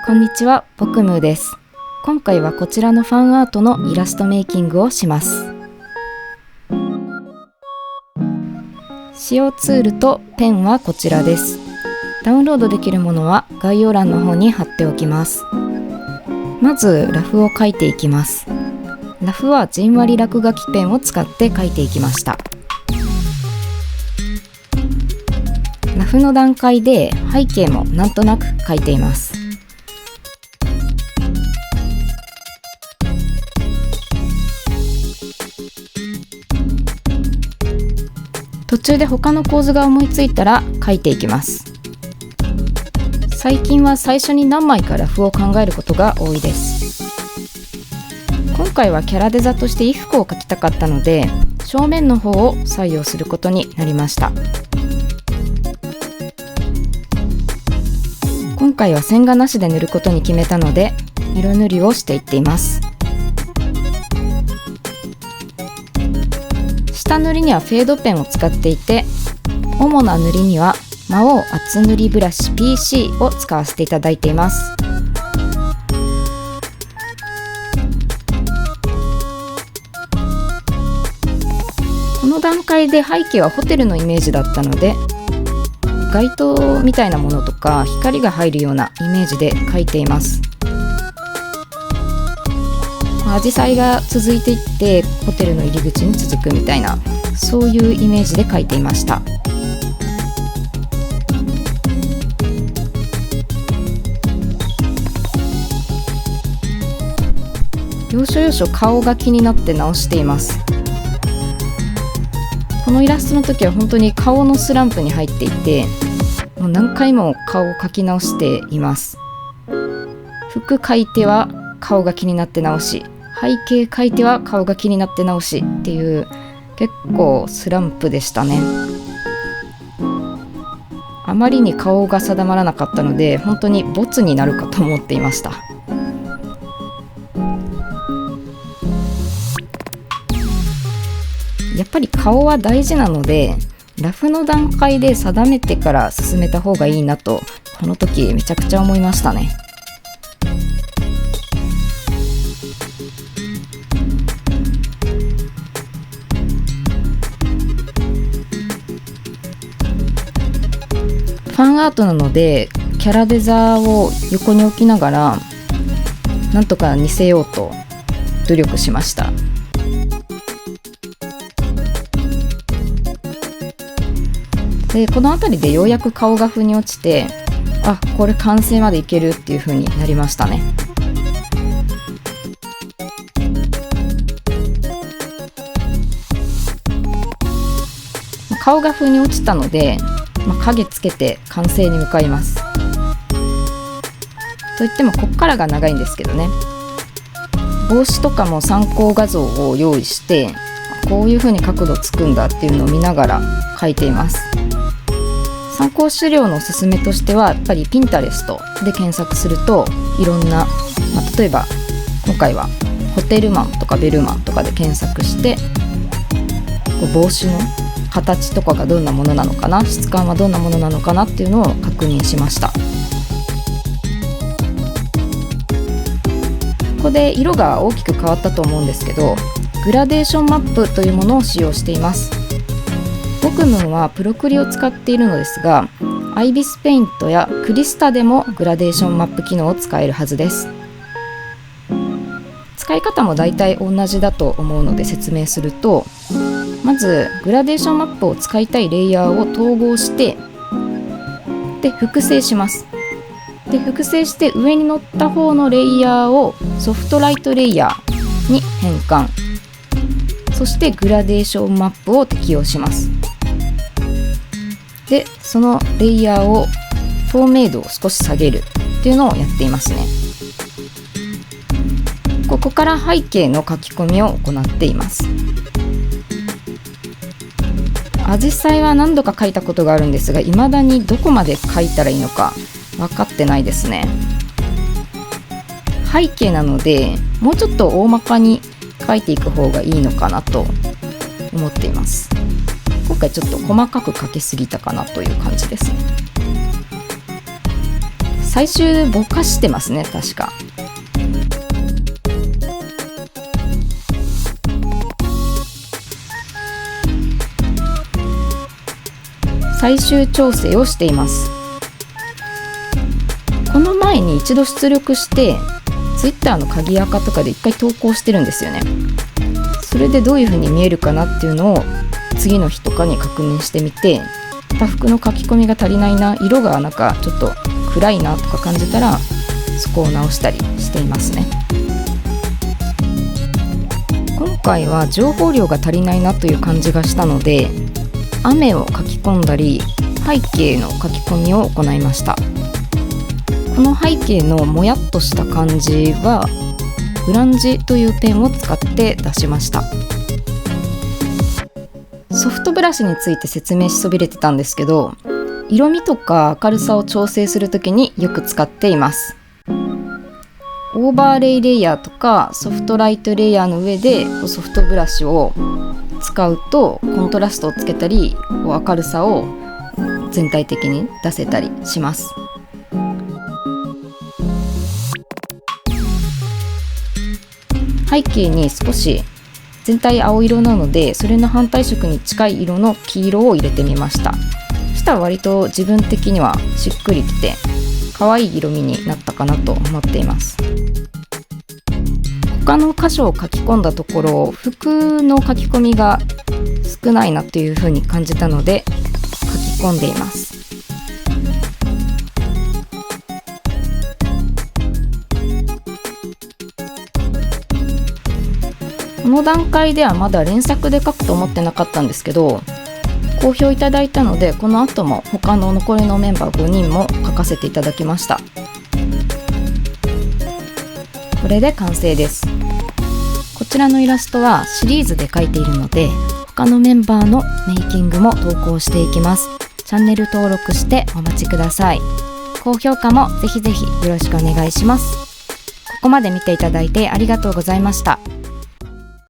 こんにちは、ボクムーです。今回はこちらのファンアートのイラストメイキングをします。使用ツールとペンはこちらです。ダウンロードできるものは概要欄の方に貼っておきます。まずラフを描いていきます。ラフはじんわり落書きペンを使って描いていきました。ラフの段階で背景もなんとなく描いています。途中で他の構図が思いついたら描いていきます。最近は最初に何枚かラフを考えることが多いです。今回はキャラデザとして衣服を描きたかったので、正面の方を採用することになりました。今回は線画なしで塗ることに決めたので、色塗りをしていっています。下塗りにはフェードペンを使っていて、主な塗りには魔王厚塗りブラシ PC を使わせていただいています。この段階で背景はホテルのイメージだったので、街灯みたいなものとか光が入るようなイメージで描いています。アジサイが続いていってホテルの入り口に続くみたいな、そういうイメージで描いていました。要所要所顔が気になって直しています。このイラストの時は本当に顔のスランプに入っていて、もう何回も顔を描き直しています。服描いては顔が気になって直し、背景描いては顔が気になって直しっていう結構スランプでしたね。あまりに顔が定まらなかったので、本当にボツになるかと思っていました。やっぱり顔は大事なので、ラフの段階で定めてから進めた方がいいなと、この時めちゃくちゃ思いましたね。ファンアートなのでキャラデザを横に置きながらなんとか似せようと努力しました。でこの辺りでようやく顔が腑に落ちて、これ完成までいけるっていう風になりましたね。顔が腑に落ちたので、影つけて完成に向かいます。といってもこっからが長いんですけどね。帽子とかも参考画像を用意して、こういう風に角度つくんだっていうのを見ながら描いています。参考資料のおすすめとしては、やっぱり Pinterest で検索するといろんな、例えば今回はホテルマンとかベルマンとかで検索して、帽子の形とかがどんなものなのかな、質感はどんなものなのかなっていうのを確認しました。ここで色が大きく変わったと思うんですけど、グラデーションマップというものを使用しています。ボクムーはプロクリを使っているのですが、アイビスペイントやクリスタでもグラデーションマップ機能を使えるはずです。使い方もだいたい同じだと思うので説明すると、まずグラデーションマップを使いたいレイヤーを統合して、で複製します。で複製して上に乗った方のレイヤーをソフトライトレイヤーに変換、そしてグラデーションマップを適用します。でそのレイヤーを透明度を少し下げるっていうのをやっていますね。ここから背景の書き込みを行っています。アジサイは何度か描いたことがあるんですが、未だにどこまで描いたらいいのか分かってないですね。背景なのでもうちょっと大まかに描いていく方がいいのかなと思っています。今回ちょっと細かく描きすぎたかなという感じですね。最終ぼかしてますね、確か。最終調整をしています。この前に一度出力して Twitter の鍵アカとかで一回投稿してるんですよね。それでどういう風に見えるかなっていうのを次の日とかに確認してみて、タフクの書き込みが足りないな、色がなんかちょっと暗いなとか感じたらそこを直したりしていますね。今回は情報量が足りないなという感じがしたので、雨を書き込んだり背景の書き込みを行いました。この背景のもやっとした感じはグランジというペンを使って出しました。ソフトブラシについて説明しそびれてたんですけど、色味とか明るさを調整するときによく使っています。オーバーレイレイヤーとかソフトライトレイヤーの上でソフトブラシを使うとコントラストをつけたり明るさを全体的に出せたりします。背景に少し全体青色なので、それの反対色に近い色の黄色を入れてみました。そしたら割と自分的にはしっくりきて可愛い色味になったかなと思っています。他の箇所を書き込んだところ、服の書き込みが少ないなというふうに感じたので書き込んでいます。この段階ではまだ連作で書くと思ってなかったんですけど、好評いただいたのでこの後も他の残りのメンバー5人も書かせていただきました。これで完成です。こちらのイラストはシリーズで描いているので、他のメンバーのメイキングも投稿していきます。チャンネル登録してお待ちください。高評価もぜひぜひよろしくお願いします。ここまで見ていただいてありがとうございました。